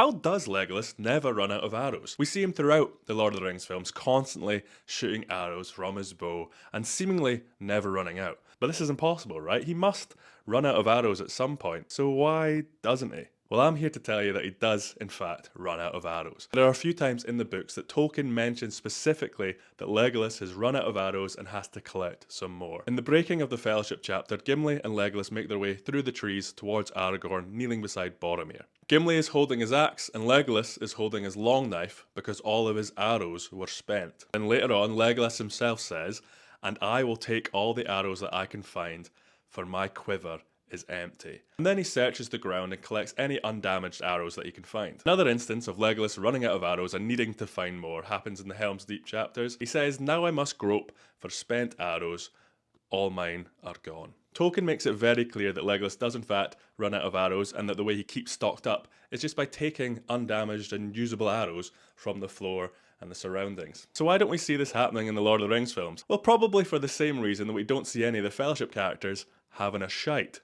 How does Legolas never run out of arrows? We see him throughout the Lord of the Rings films constantly shooting arrows from his bow and seemingly never running out. But this is impossible, right? He must run out of arrows at some point, so why doesn't he? Well, I'm here to tell you that he does, in fact, run out of arrows. There are a few times in the books that Tolkien mentions specifically that Legolas has run out of arrows and has to collect some more. In the Breaking of the Fellowship chapter, Gimli and Legolas make their way through the trees towards Aragorn, kneeling beside Boromir. Gimli is holding his axe and Legolas is holding his long knife because all of his arrows were spent. And later on, Legolas himself says, "And I will take all the arrows that I can find, for my quiver is empty." And then he searches the ground and collects any undamaged arrows that he can find. Another instance of Legolas running out of arrows and needing to find more happens in the Helm's Deep chapters. He says, "Now I must grope for spent arrows, all mine are gone." Tolkien makes it very clear that Legolas does in fact run out of arrows and that the way he keeps stocked up is just by taking undamaged and usable arrows from the floor and the surroundings. So why don't we see this happening in the Lord of the Rings films? Well, probably for the same reason that we don't see any of the Fellowship characters having a shite.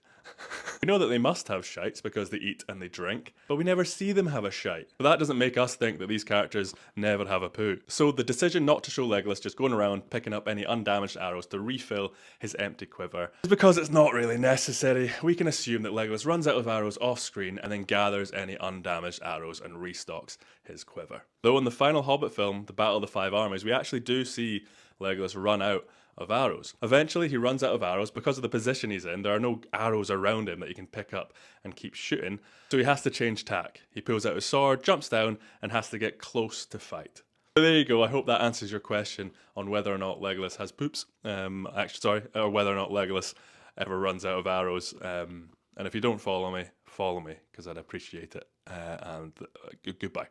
We know that they must have shites because they eat and they drink, but we never see them have a shite. But that doesn't make us think that these characters never have a poo. So the decision not to show Legolas just going around picking up any undamaged arrows to refill his empty quiver is because it's not really necessary. We can assume that Legolas runs out of arrows off screen and then gathers any undamaged arrows and restocks his quiver. Though in the final Hobbit film, The Battle of the Five Armies, we actually do see Legolas run out of arrows. Eventually he runs out of arrows because of the position he's in. There are no arrows around him that he can pick up and keep shooting, so he has to change tack. He pulls out his sword, jumps down, and has to get close to fight. So there you go. I hope that answers your question on whether or not Legolas has poops. Or whether or not Legolas ever runs out of arrows. And if you don't follow me, because I'd appreciate it. Goodbye.